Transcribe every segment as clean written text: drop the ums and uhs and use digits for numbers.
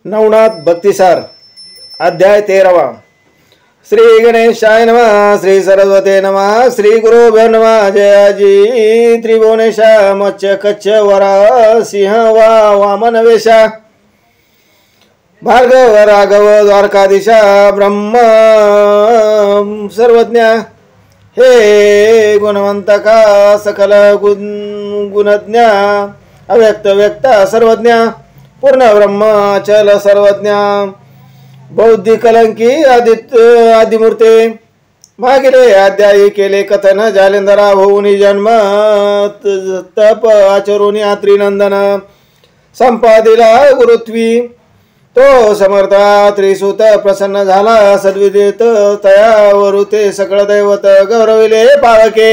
नवनाथ भक्तिसार अध्याय 13। श्री गणेशाय नमः। श्री सरस्वते नमः। श्री गुरुभ्यो नमः। जयाजी त्रिभुवनेशा मत्स्य कच्छ वरा सिंह वामन वेशा भार्गव राघव द्वारकाधीशा ब्रह्म सर्वज्ञ हे गुणवंतका सकल गुणज्ञ अव्यक्त व्यक्त सर्वज्ञ पूर्ण ब्रह्म अचल सर्वज्ञ बौद्धिक अलंकी आदिमूर्ते मागिले अध्यायी केले कथन जालेंदरा होऊनी जन्म तप आचरुनी त्रिनंदन संपादिला गुरुत्वी तो समर्था त्रिसूत प्रसन्न झाला सद्विदित तयावरुते सकळ दैवत गौरविले पावके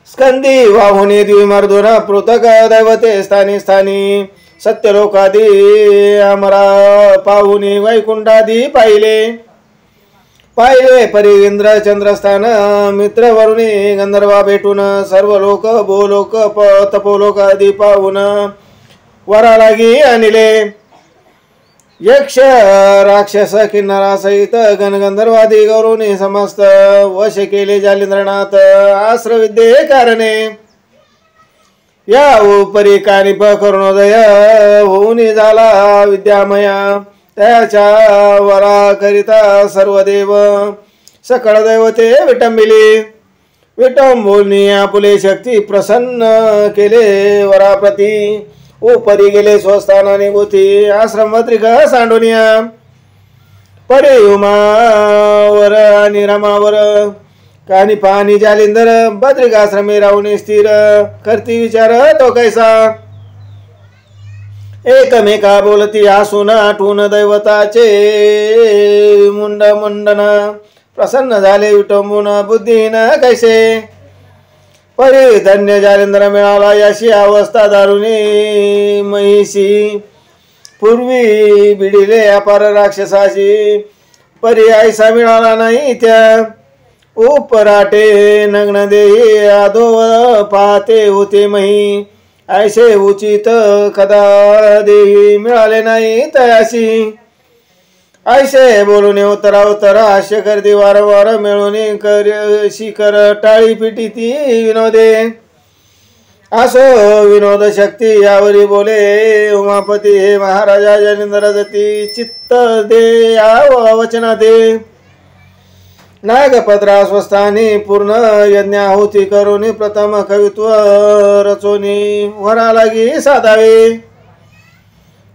स्कंदी वाहुनी द्विमर्दुन पृथक दैवते स्थानी स्थानी सत्यलोकादी अमरा पाहुनी वैकुंठादी पाहिले परिंद्र चंद्रस्थान मित्र वरुणी गंधर्वा भेटून सर्व लोक भूलोक तपोलोक आदी पाहून वरा लागी आणले यक्ष राक्षस किन्नरा सहित गणगंधर्वादी गौरवनी समस्त वश केले जालिंद्रनाथ आश्रविद्ये कारणे या उपरी कानिप करुणोदय होऊनी झाला विद्यामया त्याच्या वरा करिता सर्व देव सकळ दैवते विटंबोनी आपुले शक्ती प्रसन्न केले वराप्रती उपरी गेले स्वस्थानाने गोथी आश्रम त्रिका सांडोनिया पडे उमावर आणि रमावर कानी पाणी जालिंदर बद्रिकाश्रमे राहुनी स्थिर करती विचार तो कैसा एकमेका बोलती आसून आठवून दैवताचे मुंडन प्रसन्न झाले विटंबून बुद्धिहीन कैसे परी धन्य जालेंद्र मिळाला याशी अवस्था दारुणी महिषी पूर्वी बिडिले अपार राक्षसाशी परी ऐसा मिळाला नाही त्या उपराटे नग्न देही आदो पाहते होते मही ऐसे उचित कदा देही मिळाले नाही तयाशी ऐसे बोलून उत्तरा हास्य करते वारंवार मिळून कर शिखर टाळी पिटी ती विनोदे असो विनोद शक्ती यावरी बोले उमापती हे महाराजा जालिंदर जती चित्त दे या वचना दे नागपत्रा स्वस्थानी पूर्ण यज्ञाहुती करून प्रथम कवित्व रचोनी वरा लागी साधावे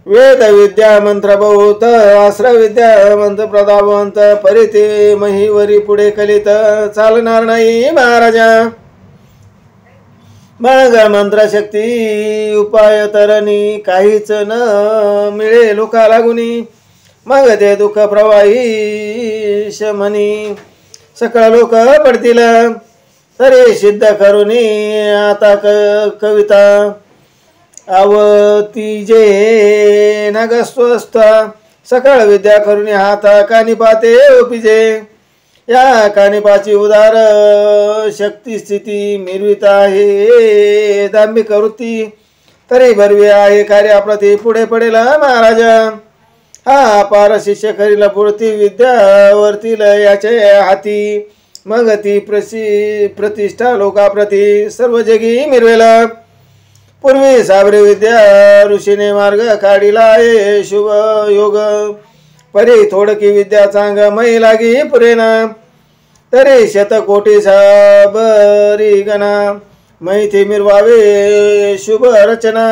वेद विद्या मंत्र बहुत आश्रय विद्या मंत्र प्रदावंत परिते महिवरी पुढे कलित चालणार नाही महाराजा मग मंत्र शक्ती उपाय तरणी काहीच न मिळे लोका लागुनी मग ते दुःख प्रवाही शमनी सकळ लोक पडतील तरी सिद्ध करुनी आता कविता आवती जे नगस्वस्थ सकळ विद्या करुणी हाता कानिपाते ओपिजे या कानिपाची उदार शक्ती स्थिती मिरविता आहे दांभिक वृत्ती तरी भरवी आहे कार्याप्रती पुढे पडेल महाराजा हा पार शिष्य करील पुढती विद्या वरतील याचे हाती मग ती प्रतिष्ठा लोकाप्रती सर्व जगी मिरवेला पूर्वी साबरी विद्या ऋषीने मार्ग काढिला आहे शुभ योग परी थोडकी विद्या चांग मै लागी पुरेना तरी शतकोटी साबरी गणा मैथी मिरवावे शुभ रचना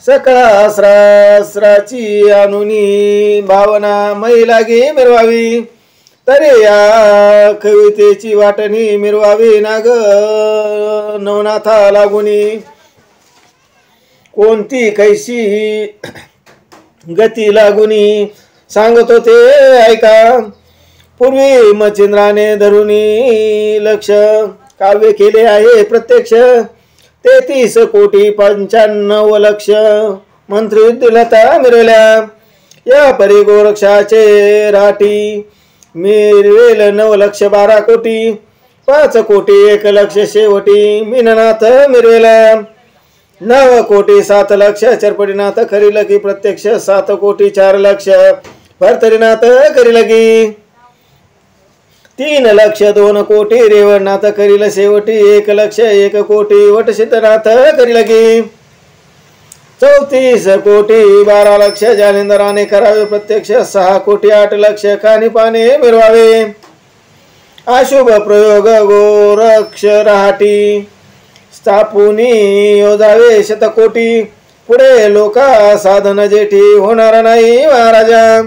सकळा सहस्राची अनुनी भावना मै लागी मिरवावी तरी या कवितेची वाटणी मिरवावी नाग नवनाथा लागुनी कोणती कैसी गती लागुनी सांगत होते ऐका पूर्वी मच्छिंद्राने धरुनी लक्ष काव्य केले आहे प्रत्यक्ष 33 कोटी 95 लक्ष मंत्रविद्युलता मिरवल्या या परी गोरक्षाचे राठी मिरवेल 9 लक्ष 12 कोटी 5 कोटी 1 लक्ष शेवटी मीननाथ मिरवेल्या 9 कोटी 7 लक्ष चरपटीनाथ करील की प्रत्यक्ष 7 कोटी 4 लक्ष भरतरीनाथ करील की 3 लक्ष 2 कोटी रेवणनाथ करील शेवटी 1 लक्ष 1 कोटी वटसिद्धनाथ करील की 34 कोटी 12 लक्ष जालिंदराने करावे प्रत्यक्ष 6 कोटी 8 लक्ष कानिपाने मिरवावे अशुभ प्रयोग गोरक्ष राहाटी स्थापुनी योजावे शतकोटी पुढे लोका साधन जेठी होणार नाही महाराजा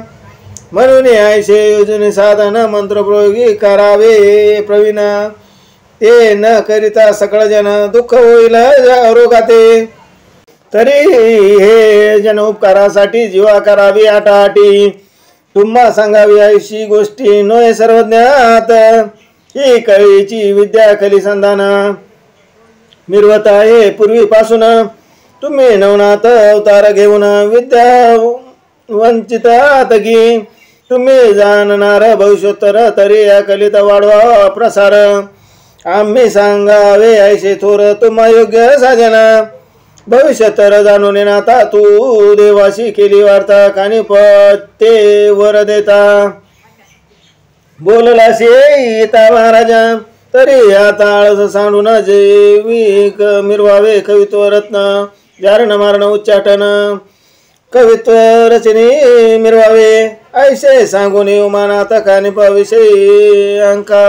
म्हणून ऐसे योजने साधन मंत्रप्रयोगी करावे प्रवीण ते न करिता सकळ जन दुःख होईल रोगाते तरी हे जन उपकारासाठी जीवा करावी आटाआटी तुम्हा सांगावी ऐशी गोष्टी नोय सर्वज्ञात ही कळीची विद्या कलिसंधान मिरवत आहे पूर्वीपासून तुम्ही नवनाथ अवतार घेऊन विद्या वंचितात की तुम्ही जाणणार भविष्योत्तर तरी या कलित वाढवा प्रसार आम्ही सांगावे ऐसे थोर तुम्हा योग्य साधन भविष्य तर जाणून येणाता तू देवाशी केली वार्ता कानी पत्ते वर देता बोललासे येता महाराजा तरी आता आळस सांडून जैविक मिरवावे कवित्व रत्न जारण मारण उच्चाटन कवित्व रचने मिरवावे ऐसे सांगून उमानाथ कानिपाविषयी अंका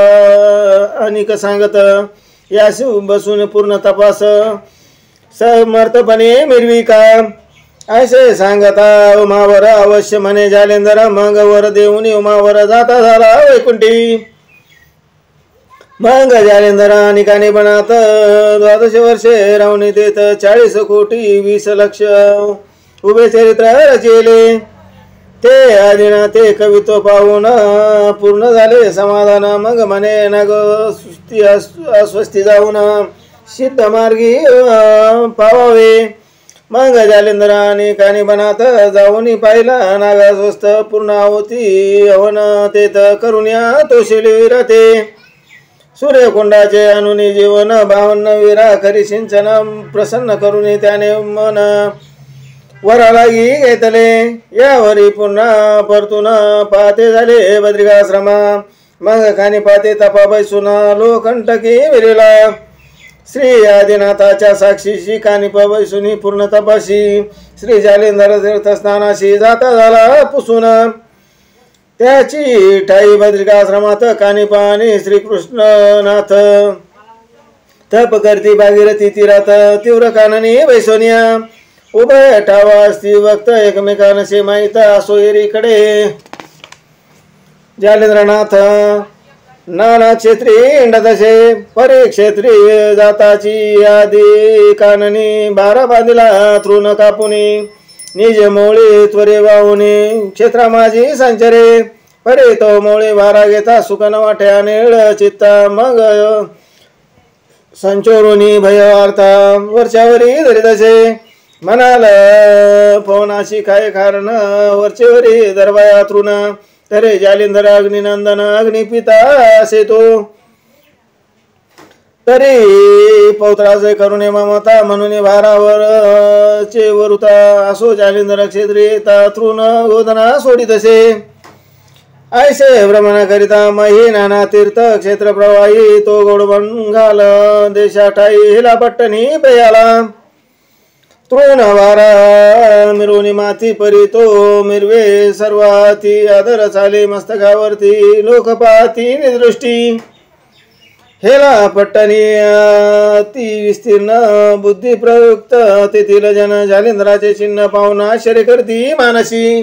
अनिक सांगत यास बसून पूर्ण तपास समर्थपणे मिरविका ऐसे सांगता उमावर अवश्य म्हणे जालेंद्र मग वर देऊन उमावर जाता झाला वैकुंठी मग जालेंद्र निकाने बनात 12 वर्षे रावणी देत 40 कोटी 20 लक्ष उभे चरित्र रचिले ते आदिना ते कवित्व पाहून पूर्ण झाले समाधान मग म्हणे नग सुस्ती अस्वस्थी जाऊन सिद्ध मार्गी पावावे मग जालेंद्र आणि कानी बनात जाऊन पाहिला नागा स्वस्थ पूर्ण होती हवन तेत करुण्या तोशिली विरते सूर्यकुंडाचे अनुनी जीवन 52 विरा करी सिंचन प्रसन्न करून त्याने मन वरा लागी घेतले यावरी पुन्हा परतून पाहते झाले बद्रिकाश्रमा मग कानी पाहते तपा बैसून लोकंटकी विरिला श्री आदिनाथाच्या साक्षीशी कानिप बैसुनी पूर्ण तपाशी श्री जालेंद्र तीर्थस्नानाशी जाता झाला पुसून त्याची ठाई बद्रिकाश्रमात कानिपा आणि श्रीकृष्णनाथ तप करती भागीरथी तीरात तीव्र काननी बैसोनिया उभय ठावा असती वक्त एकमेकांशी माहीत असो एरीकडे जालेंद्रनाथ नाना क्षेत्री इंडतसे परिक्षेत्री जाताची आदी काननी 12 बांधिला तृण कापुनी निज मोळी त्वरे वाहुनी क्षेत्रा माझी संचरे परे तो मोळी भारा घेता सुकन वाट्या निळ चित्ता मग संचोरुनी भय वार्ता वरच्यावरी धरितसे म्हणाल पवनाशी काय कारण वरचेवरी दरबाया तृण तरे जालिंधर अग्निनंदन अग्निपिता असे तो तरी पौत्राचे करुणे ममता म्हणून भारावर चे वरुता असो जालिंधर क्षेत्री तृण गोदना सोडितसे ऐसे भ्रमण करिता मही नाना तीर्थ क्षेत्र प्रवाही तो गोडबन घाल देशा ठाई हिला पट्टणी पेयाला तृण वारा मिरवणी माती परी तो मिरवे सर्वाती आदर चाले मस्तकावरती लोकपाती निदृष्टी हेला पट्टणी ती विस्तीर्ण बुद्धी प्रयुक्त तेथील जन जालिंद्राचे चिन्ह पाहून आश्चर्य करती मानसी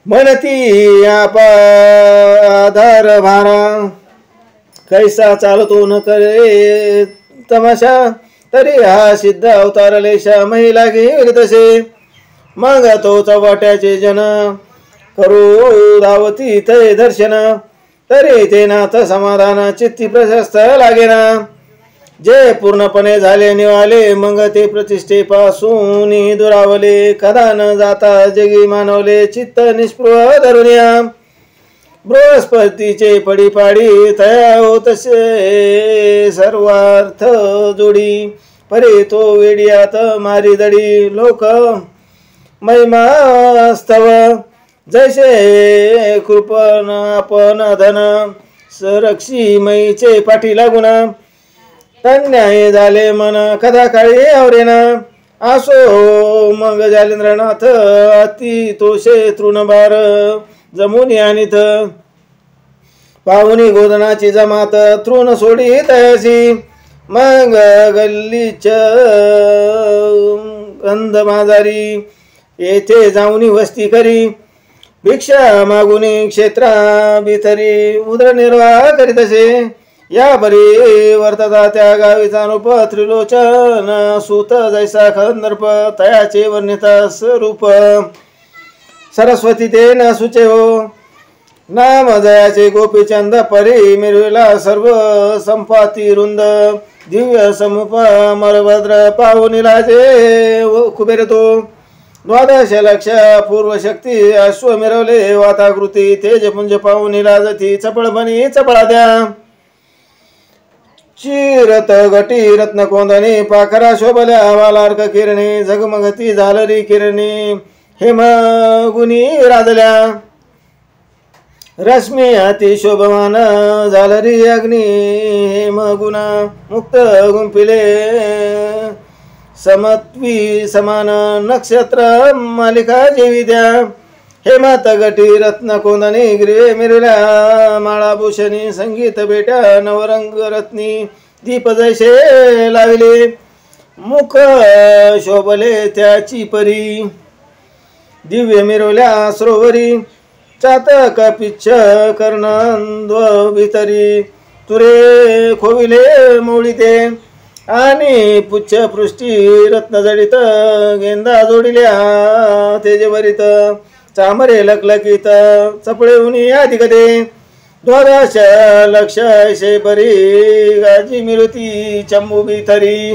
म्हणती आधार भारा कैसा चालतो न करे तमाशा तरी हा सिद्ध अवतार लेशा महिला घेईल तसे मग तो चव्हाट्याचे जन करू धावती ते दर्शन तरी ते नाथ समाधान चित्ती प्रशस्त लागेना जे पूर्णपणे झाले निवाले मग ते प्रतिष्ठेपासून दुरावले कदा न जाता जगी मानवले चित्त निष्पृह धरुनिया बृहस्पतीचे पडीपाडी तया होतसे सर्वार्थ जोडी परी तो वेडियात मारी दडी लोक महिमास्तव जैसे कृपण आपण धन सरक्षी मैचे पाठी लागून तन्याय झाले मन कदा काळी आवरेना असो मग जालेंद्रनाथ अति तोषे तृणभार जमुनी आणित पाहुणी गोधनाची जमात तृण सोडी तयासी मग गल्लीच गंध माझारी येथे जाऊनी वस्ती करी भिक्षा मागुनी क्षेत्रा भितरी उदरनिर्वाह करीत असे या परी वर्तता त्या गावीचा रूप त्रिलोचन सूत जैसा खंदर्प तयाचे वर्णिता स्वरूप सरस्वती ते न सुचे हो नाम जयाचे गोपीचंद परी मिरविला सर्व संपाती रुंद दिव्य समुप मरभद्र पाहुनिलाचे कुबेर तो द्वादश लक्ष पूर्व शक्ती अश्व मिरवले वाताकृती तेजपुंज पाहुनिला जती चपळपणी चपळा द्या चिरत गटी रत्न कोंदणी पाखरा शोभल्या वालार्क किरणी झगमगती झालरी किरणी हेम गुणी राजल्या रश्मी अति शोभमान झालरी अग्नी हेम गुणा मुक्त गुंपिले समत्वी समान नक्षत्र मालिका जेवी द्या हेमात गटी रत्न कोंदणी ग्रीवे मिरल्या माळाभूषणी संगीत बेट्या नवरंग रत्नी दीप जैसे लाविले मुख शोभले त्याची परी दिव्य मिरवल्या सरोवरी चातक पिच्छ कर्णद्व भितरी तुरे खोविले मोळीते आणि पुच्छ पृष्ठी रत्नजडित गेंदा जोडिल्या तेजवरित चामरे लकलकीत चपळे उनी अधिकते द्वादश लक्ष ऐसे बरी गाजी मिळती चंबू भितरी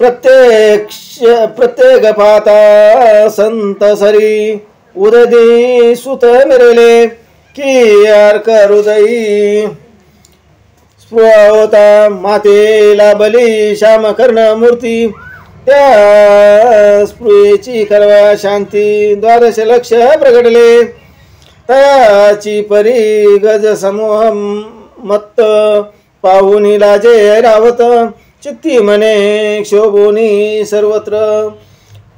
प्रत्येक पाता संत सरी उददी सुत मिरवले की अर्क हृदयी स्पृहा होता मातेला बली श्याम कर्ण मूर्ती त्या स्पृहेची करवा शांती द्वादश लक्ष प्रगटले तयाची परी गज समूह मत्त पाहुनी लाजे रावत चित्ती मने शोभोनी सर्वत्र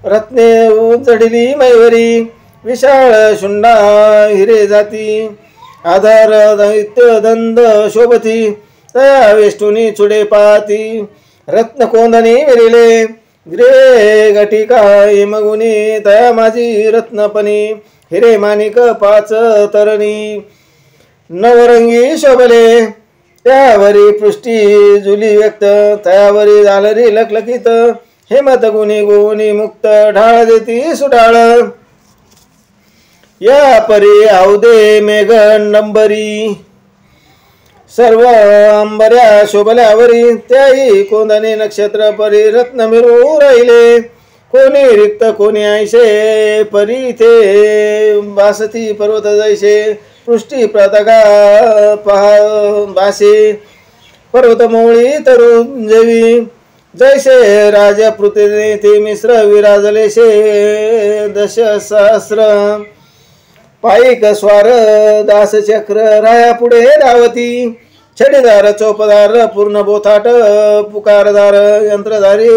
रत्ने उजडली मैवरी विशाळ शुंडा हिरे जाती आधार दैत्य दंद शोभती तया वेष्टुनी चुडे पाती रत्न कोंदणी विरिले ग्रे घटिका हिमगुणी तया माझी रत्नपणी हिरे माणिक पाच तरणी नवरंगी शोभले त्यावरी पृष्ठी जुली व्यक्त तयावरी झालरी लखलखित हेमत गुणी गुणी मुक्त ढाळ देती सुडाळ या परी औदे मेघ नंबरी सर्व अंबऱ्या शोभल्यावरी त्याही कोंदणी नक्षत्र परी रत्न मिरू राहिले कोणी रिक्त कोणी ऐसे परी ते बासती पर्वत जैसे पृष्ठी पताका पहा बासे पर्वत मोळी तरुण जेवी जैसे राजपृथ्वी ते मिश्र विराजलेशे दश सहस्र पायिक स्वार दास चक्र राया पुढे धावती छडीदार चौपदार पूर्ण बोथाट पुकारदार यंत्रधारी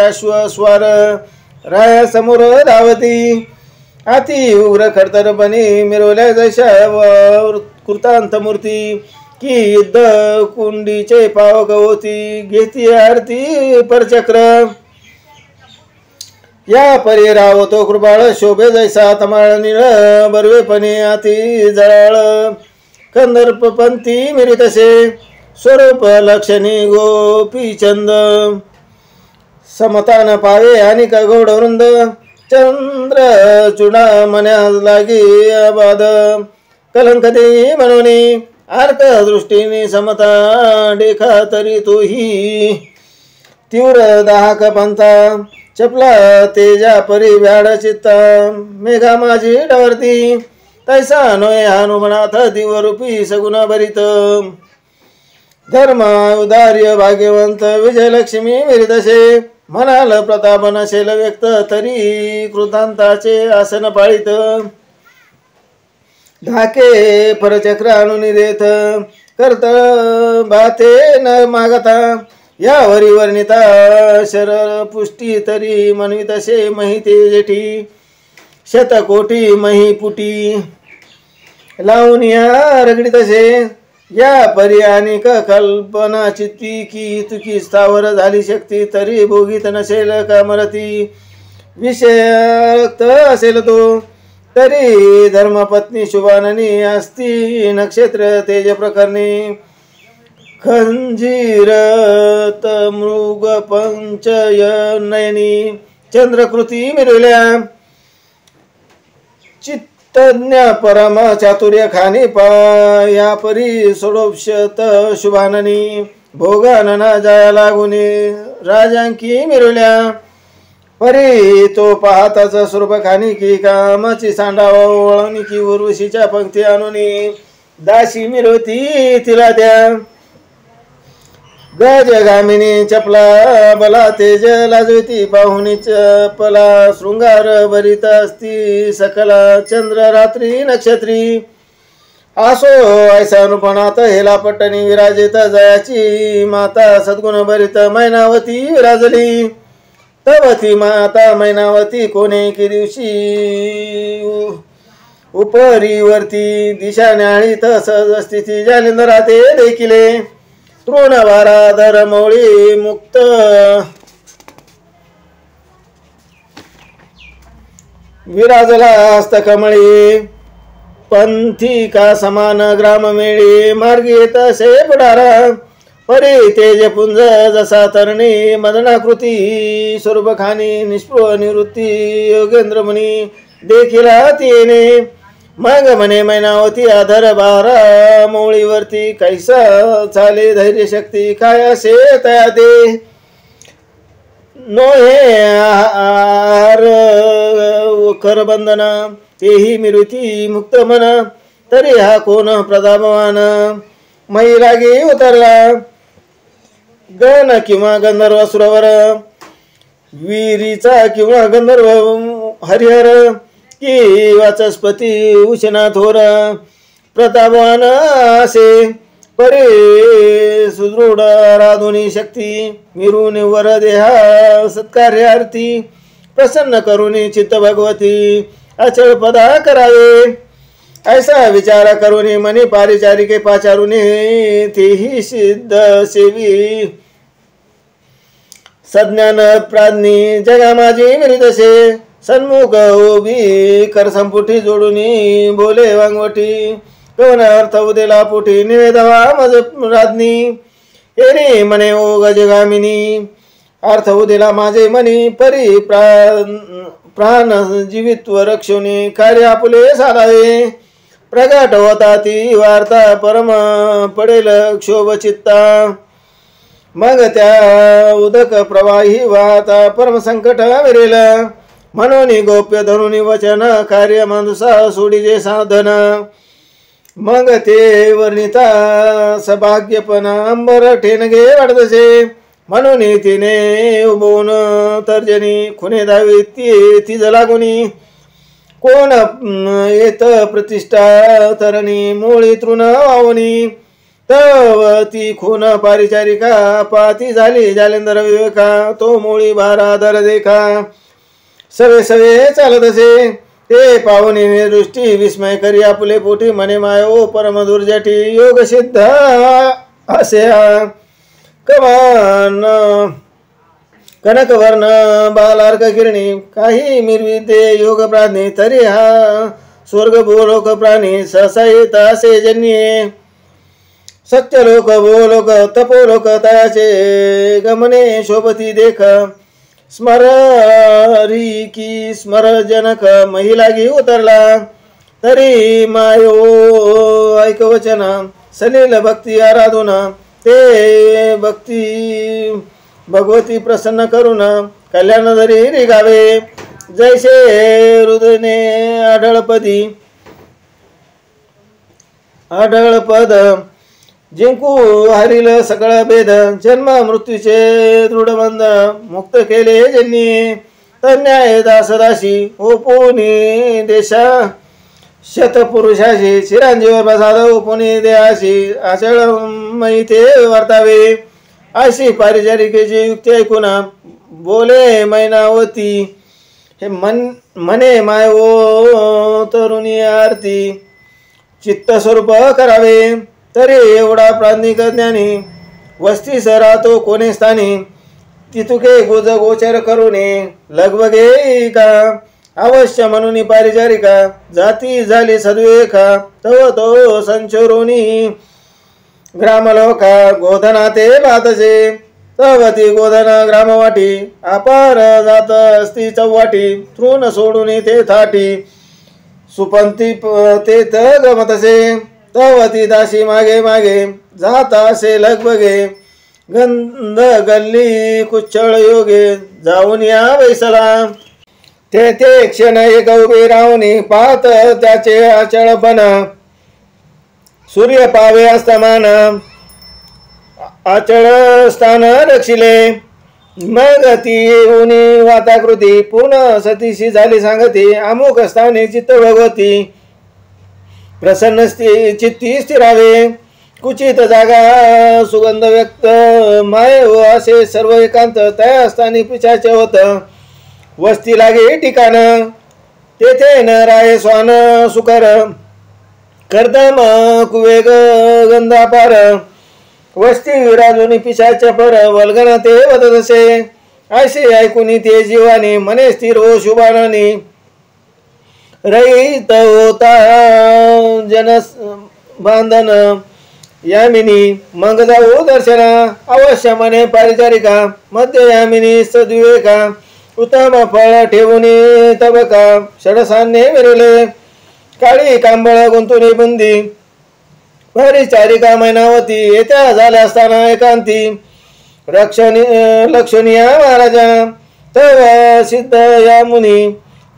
अश्व स्वार राया समोर धावती अति उग्र खडतर बनी मिरवल्या जैशा कृतांत मूर्ती की युद्ध कुंडीचे पावक होती घेती आरती परचक्र या परी रावतो कृपाळ शोभे जैसा तमाळ निळ बरवेपणे अति जळाळ कंदर्प पंथी मिरितसे स्वरूप लक्षणी गोपीचंद समतान पावे आणि गौड वृंद चंद्र चुडा मन्यास लागी अबाध कलंक देई म्हणून आर्क दृष्टीने समता देखा तरी तोही तीव्र दाहक पंथा चपला तेजा परी व्याड चित्ता मेघा माझी डवरती तैसा नोय हनुमनाथ दिवरूपी सगुण भरित धर्म उदार्य भाग्यवंत विजयलक्ष्मी मिरितसे म्हणाल प्रताप नसेल व्यक्त तरी कृतांताचे आसन पाळीत धाके परचक्र आणून देत करत बाते न मागता यावरी वर्णिता शरर पुष्टी तरी म्हणवी तसे महिते जेठी शतकोटी मही पुटी लावून या रगडी तसे या परी आणि कल्पना चित्ती की तुकी स्थावर झाली शक्ती तरी भोगीत नसेल का मरती विषयक्त असेल तो तरी धर्मपत्नी शुभाननी असती नक्षत्र तेज प्रकरणी खंजीरत मृग पंचयनयनी चंद्रकृती मिरवल्या चित्तज्ञ परम चातुर्य खाणी या परी सोडोपशत शुभाननी भोगानना जाया लागुनी राजांकी मिरवल्या परी तो पाहताच स्वरूप खाणी की कामाची सांडावा वळणी की उर्वशीच्या पंक्ती आणूनी दासी मिरवती तिला त्या गजगामिनी चपला बला तेज लाजवती पाहुणी चपला शृंगार भरित असती सकला चंद्र रात्री नक्षत्री आसो ऐसा अनुपणात हेला पट्टणी विराजित जयाची माता सद्गुण भरित मैनावती विराजली तवती माता मैनावती कोणे की दिवशी उपरीवरती दिशा न्याळीत सहज स्थिती जालिंदरा ते देखिले तृणवारा धरमौळी मुक्त विराजला हस्तकमळी पंथी का समान ग्राम मेळी मार्गी येत असे पुढारा परी तेज पुंज जसा तरणी मदनाकृती स्वरूप खानी निष्पृह निवृत्ती योगेंद्र मुनी देखिला तिने मग म्हणे मैनावती आधर बारा मौळीवरती कैसा चाले धैर्य शक्ती काय असे तया दे नो हे आहार करबंधना तेही मिरुती मुक्त मन तरी हा कोण प्रतापवान मै लागे उतरला गण किंवा गंधर्व सुरवर वीरीचा किंवा गंधर्व हरिहर की वाचस्पती उशना थोर प्रतापवान असे परे सुदृढ राधुनी शक्ती मिरून वर देहा सत्कार्यार्थी प्रसन्न करुणी चित्त भगवती अचळ पदा करावे ऐसा विचार करुणी मनी पारिचारिके पाचारुनी तेही सिद्ध सेवी सज्ञान प्राज्ञी जगा माझी मिरितसे सन्मुख उभी कर संपुटी जोडूनी बोले वांगवटी कवन अर्थ उदेला पुटी निवेदवा मज राजनी एरी मने ओ गजगामिनी अर्थ उदेला माझे मनी परी प्राण जीवित्व रक्षुनी कार्य आपुले साधावे प्रगट होता ती वार्ता परम पडेल क्षोभ चित्ता मग त्या उदक प्रवाही वाहता परम संकट विरेल म्हणून गोप्य धनुनी वचन कार्य माणसा सोडीजे साधन मग ते वर्णिता सभाग्यपण अंबर ठेनगे वाढतसे म्हणून तिने उभवून तर्जनी खुने धावी ती लागुनी कोण येत प्रतिष्ठा तरणी मुळी तृण वावनी तव ती खून पारिचारिका पाती झाली जालेंदर विवेका तो मुळी भाराधर देखा सवे सवे चालत असे ते पाहुणी दृष्टी विस्मय करी आपुले पोटी मने मायो परम दुर्जटी योग सिद्ध असे कमान कनकवर्ण बालार्क किरणी काही मिरविते योग प्राणी तरी हा स्वर्ग भूलोक प्राणी सहसा येत असे जन्ये सत्यलोक भूलोक तपोलोक तयाचे गमने शोभती देख स्मरी की स्मर जनक महिला गी उतरला तरी मायो ऐकवचन सलील भक्ती आराधून ते भक्ती भगवती प्रसन्न करून कल्याण धरी रिगावे जैसे हृदयने आढळपद जिंकू हरिल सकळ भेद जन्म मृत्यूचे दृढबंध मुक्त केले ज्यांनी तन्याय दासदासी ओपुनी देशा शतपुरुषाशी चिरांजीव प्रसाद ओपुनी देहाशी आचळ ते वर्तावे अशी पारिचारिकेची युक्ती ऐकून बोले मैनावती हे मने माय ओ तरुणी आरती चित्त स्वरूप करावे तरी एवढा प्राज्ञिक ज्ञानी वस्तीस राहतो कोणे स्थानी तितुके गुज गोचर करुणे लगबगे का अवश्य म्हणून पारिचारिका जाती झाली सद्वेखा तव तो संचोरुनी ग्रामलोका गोधना ते बातचे तवती गोधना ग्रामवाटी अपार जात असती चौवाटी तृण सोडून ते थाटी सुपंती ते गमतसे तवती दासी मागे मागे जात असे लगबगे गंध गल्ली कुच्चळ योगे जाऊन या बैसला ते क्षण एक उभे राहुनी पाहत त्याचे अचळपण सूर्य पावे अस्तमान अचळ स्थान रक्षिले मग ती उनी वाताकृती पुन्हा सतीशी झाली सांगती अमुक स्थानी चित्त भगवती प्रसन्न चित्ती स्थिरावे कुचित जागा सुगंध व्यक्त माय व असे सर्व एकांत त्या स्थानी पिछाचे होत वस्ती लागे ठिकाण तेथे न राय स्वान सुकर कर्दम कुवेग गंधापार वस्ती विराजुनी पिशाच्या पर वल्गना ते वदत असे असे ऐकून ते जीवानी मने स्थिर हो शुभानानी रहित होता जन बांधन यामिनी मग जाऊ दर्शना अवश्य मने पारिचारिका मध्य यामिनी सद्विवेका उत्तम फळ ठेवून तबका षडसान्ये मिरवले काळी कांबळ गुंतुनी बुंदी परिचारिका मैनावती येत्या झाल्या असताना एकांती लक्षणीय महाराजा तव सिद्ध या मुनी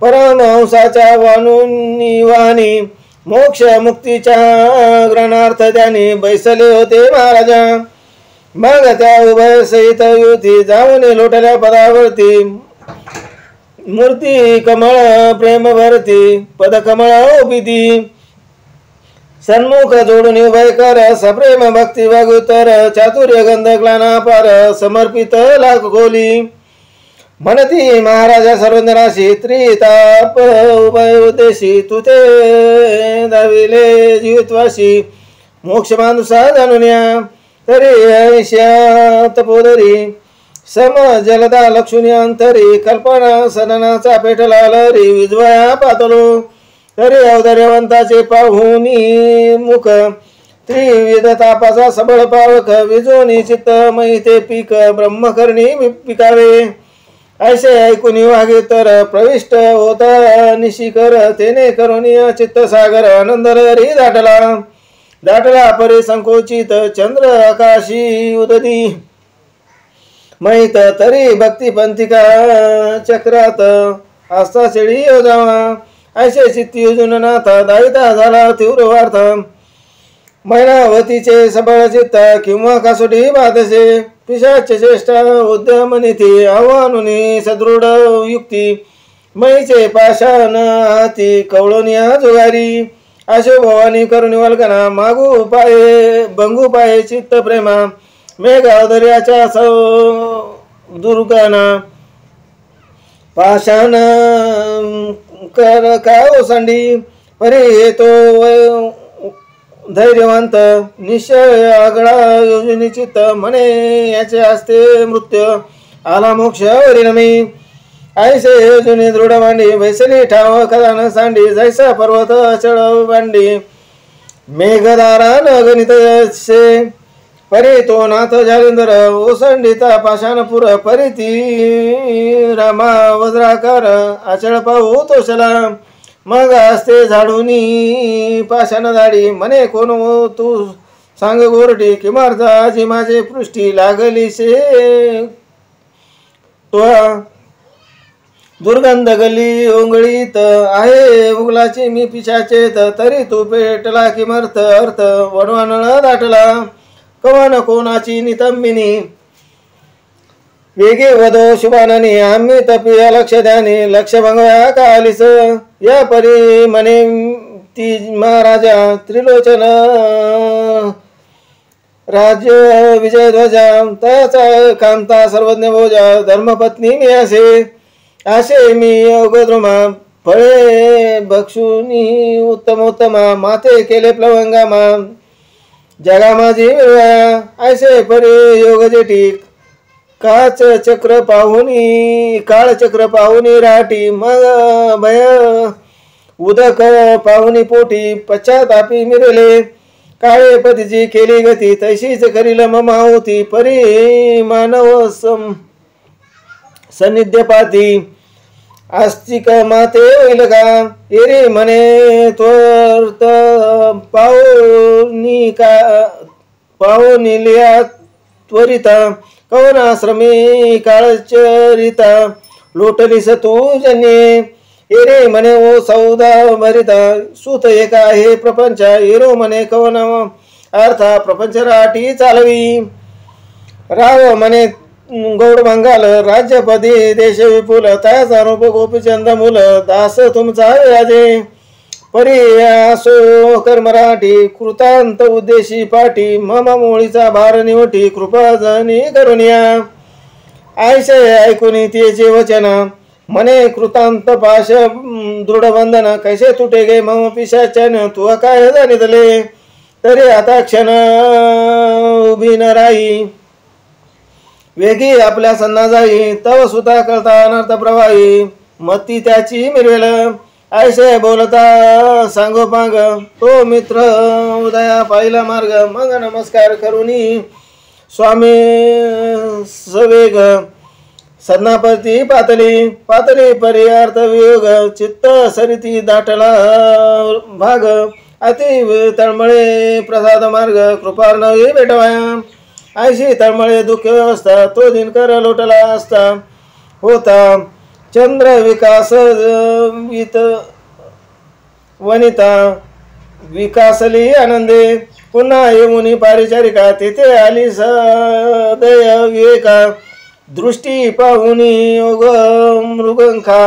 परमहंसाच्या वाणी मोक्ष मुक्तीच्या ग्रहणार्थ त्यांनी बैसले होते महाराजा मग त्या उभय सहित युती जाऊन लोटल्या पदावरती मूर्ती कमळ प्रेम भरती पद कमळ उभिती सन्मुख जोडून उभय कर सप्रेम भक्ती वागुतर चातुर्य गंध ग्लानापार समर्पित लाख गोली म्हणती महाराजा सर्वंदराशी त्रिताप उभय उद्देशी तुते दाविले जीवितवासी मोक्ष मानुसा जाणून या तरी ऐश्या तपोदरी सम जलदा लक्षुनी अंतरी कल्पना सदनाचा पेटला लरी विजवया पातलो तरी अवधर्यवंताचे पाहुनी मुख त्रिविध तापाचा सबळ पावक विजोनी चित्तमयी ते पीक ब्रह्मकर्णी पिकावे ऐसे ऐकून वागे तर प्रविष्ट होता निशिकर तेने करुणीय चित्त सागर आनंद लहरी दाटला परी संकोचित चंद्र आकाशी उदती मैत तरी भक्ती पंथिका चक्रात आस्था शेळी योजावा ऐसे चित्ती योजून नाथा दायिता झाला तीव्र वार्थ मैनावतीचे सबळ चित्त किंवा कासोटी बाधसे पिशाचे श्रेष्ठ उद्यमनिती आव्हानुनी सदृढ युक्ती मैचे पाषाण हाती कवळोनिया जुगारी आशो भवानी करुणी वल्कना मागू पाये बंगू पाये चित्त प्रेमा मेघ अवधर्याच्या दुर्गना पाषाण कर का ओसंडी परी हेतो धैर्यवंत निश्चय आगळा योजनी चित्त म्हणे याचे असते मृत्यू आला मोक्ष वरिणमी ऐसे योजनी दृढ मांडी वैसली ठाव कदान सांडी जैसा पर्वत अचळ बांडी मेघदारा न गणित से परी तो नाथ जालिंदर ओसंडीता पाषाणपुर परी ती रामा वज्राकार अचळ पाहू तोषला मग असते झाडूनी पाषाण झाडी म्हणे कोण तू सांग गोरटी किमार्थ आजी माझे पृष्ठी लागली से तो दुर्गंध गली ओंगळीत आहे उगलाची मी पिशाचेत तरी तू पेटला किमर्थ अर्थ वणवानळ दाटला कवन कोणाची नितंबिनी वेगे वदो शुभाननी आम्ही तपिया लक्ष ध्यानी लक्ष भंगया कालीस या परी म्हणे ती महाराजा त्रिलोचन राज्य विजय ध्वजा त्याचा कांता सर्वज्ञ भोजा धर्मपत्नी मी असे मी योगद्रुमा फळे भक्षुनी उत्तमोत्तमा माते केले प्लवंगामा जगा माझी मिळवा ऐसे परी योग जेठी काळ चक्र पाहुनी राठी मग भय उदक पाहुनी पोटी पश्चातापी मिरले काळे पतीची केली गती तशीच करील ममा होती परी मानव सन्निध्य पाती आस्तिक माते होईल का एरे म्हणे त्वर्त पाहुनी लिया त्वरित कवन आश्रमी काळचरिता लोटलीस तू जन्ये एरे म्हणे ओ सौदा भरिता सुत एका हे प्रपंच एरो म्हणे कवन अर्था प्रपंच राठी चालवी राव म्हणे गौड मंगाल राज्यपदी देश विपुल त्याचा रूप गोपीचंद मूल दास तुमचा राजे परी असो कर मराठी कृतांत उद्देशी पाठी मम मोळीचा भार निवटी कृपा जनी करुनिया ऐसे ऐकून तिचे वचन म्हणे कृतांत पाश दृढ बंधन कैसे तुटे गे मम पिशाचन तू काय जाणितले तरी आता क्षण उभी न राही वेगी आपल्या सन्ना जाई तव सुता कळता अनर्थ प्रवाही मती त्याची मिरवेल ऐसे बोलता सांगोपांग तो मित्र उदया पाहिला मार्ग मग नमस्कार करुनी स्वामी सवेग सन्नापती पातली पर्यार्थ वियोग चित्त सरिती दाटला भाग अति तळमळे प्रसाद मार्ग कृपार्णवी भेटवाया ऐशी तळमळे दुःख व्यवस्था तो दिनकर लोटला असता होता चंद्र विकास वनिता विकासली आनंदे पुन्हा येऊनी पारिचारिका तेथे आली सदय विवेका दृष्टी पाहुनी योग मृगंखा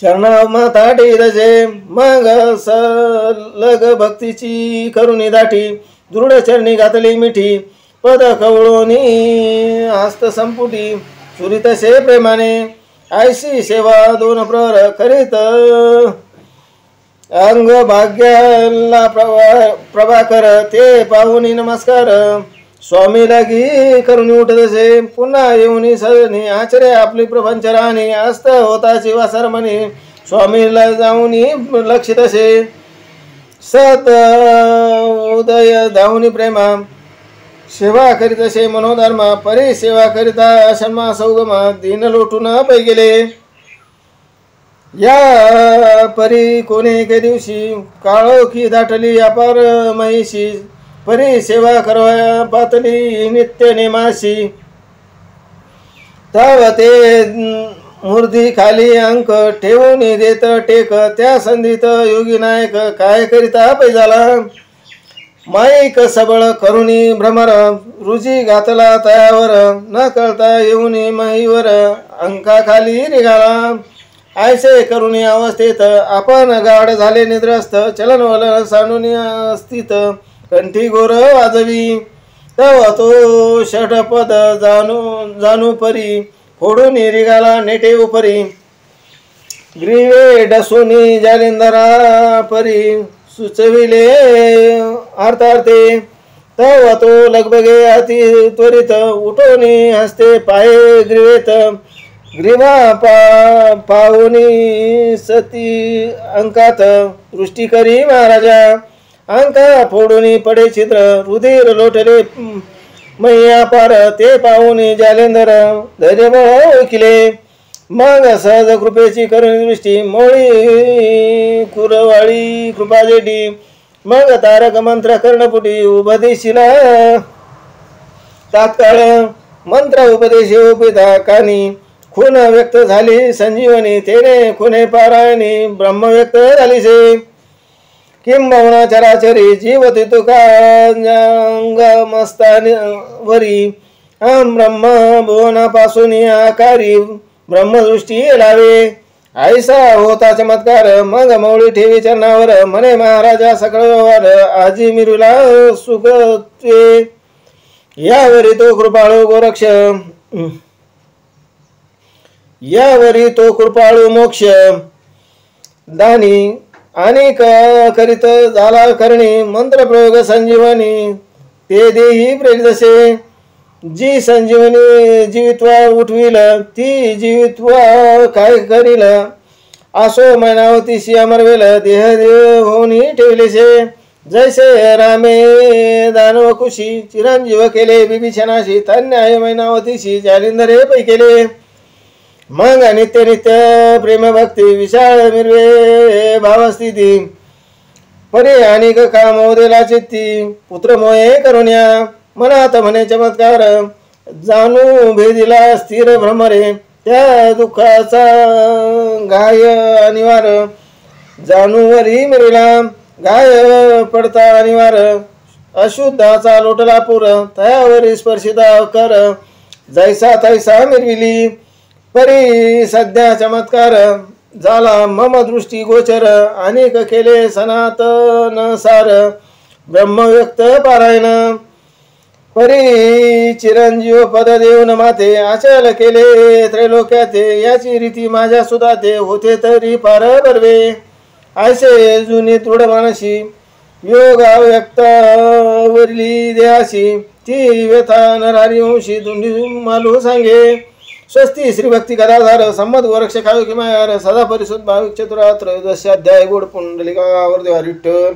शरणा माता डेरजे मग सलग भक्तीची करुणी दाठी दृढ चरणी घातली मिठी पद कवळोनी हस्त संपुटी सुरितसे प्रेमाने ऐशी सेवा दोन प्रहर करीत अंग भाग्याला प्रभाकर ते पाहुनी नमस्कार स्वामी लागी करून उठतसे पुन्हा येऊनी सरणी आचरे आपली प्रपंच राहणी असत होताची वासर म्हणे स्वामीला जाऊनी लक्षितसे सत उदय धावनी प्रेमा सेवा करीत असे मनोधर्मा परी सेवा करिता शर्मा सौगमा दीन लोटून पै गेले या परी कोणे एके दिवशी काळोखी दाटली अपार महिषी परी सेवा करवया पातली नित्य नेमाशी तव ते मूर्धी खाली अंक ठेवून देत टेक त्या संधीत योगी नायक काय करिता पै झाला माईक सबळ करुणी भ्रमर रुजी घातला तयावर न कळता येऊनी माईवर अंका खाली निघाला ऐसे करुणी अवस्थेत आपण गाढ झाले निद्रस्त चलनवलन सांडून स्थित कंठी गोर वाजवी तव तो षटपद जाणू परी फोडून निघाला नेटे उपरी ग्रीवे डसुनी जालिंदरा परी सुचविले अर्थार्थे तव तो लगबगे अति त्वरित उठोनी हस्ते पाये ग्रीवेत ग्रीवा पाहुनी सती अंकात दृष्टी करी महाराजा अंका फोडून पडे छिद्र रुधिर लोटले मैया पार ते पाहुनी जालेंदर धैर्य ओळखिले मग सहज कृपेची करुणी दृष्टी मोळी कुरवाळी कृपा जेडी मग तारक मंत्र कर्णपुटी उपदेशिला तात्काळ मंत्र उपदेशी उपिता कानी खून व्यक्त झाली संजीवनी तेने खुने पारायणी ब्रह्म व्यक्त झालीसे किंबहुना चराचरी जीवती तुकांगमस्तावरी अहम ब्रह्म भुवनापासून आकारी ब्रह्मदृष्टी लावे. ऐसा होता चमत्कार मग मौळी ठेवी चरणावर म्हणे महाराजा सकळ व्यवहार आजी मिरुला सुखते. यावरी तो कृपाळू गोरक्ष यावरी तो कृपाळू मोक्ष दानी आणि करीत झाला करणी मंत्र प्रयोग संजीवनी ते देही प्रेरितसे. जी संजीवनी जीवित्वा उठविल ती जीवित्वा काय करील आसो मैनावतीशी अमरवेल देह देव होऊन ठेवलेसे. जैसे रामे दानव कुशी चिरंजीव केले बिभीषणाशी तन्याय मैनावतीशी जालिंदर पै केले. मग नित्य नित्य प्रेम भक्ती विशाळ मिरवे भावस्थिती परे अनेक कामोदेला चित्ती पुत्र मोहे करुण्या मनात म्हणे चमत्कार जाणू भेदिला स्थिर भ्रमरे त्या दुःखाचा गाय अनिवार जाणूवरी मिरिला गाय पडता अनिवार अशुद्धाचा लोटला पूर तयावरी स्पर्शिता कर जैसा तैसा मिरविली परी सध्या चमत्कार झाला मम दृष्टी गोचर अनेक केले सनातन सार ब्रह्मव्यक्त पारायण परी चिरंजीव पद देऊन माते आचल केले त्रैलोक्याते याची रीती माझ्या सुधाते होते तरी पार बर्वे. ऐसे जुनी दृढ मानसी योग व्यक्त वरली देहाशी ती व्यथा नरहरी वंशी दुंडी मालू सांगे. स्वस्ती श्री भक्ती गदाधार संमत गोरक्ष काव्य किमायार सदा परिशुद्ध भाविक चतुरात्र दशाध्याय गोड पुंडलिकावर देवा विठ्ठल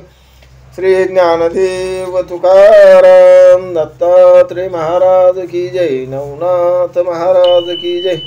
श्री ज्ञानदेव तुकाराम दत्तात्रेय महाराज की जय. नवनाथ महाराज की जय.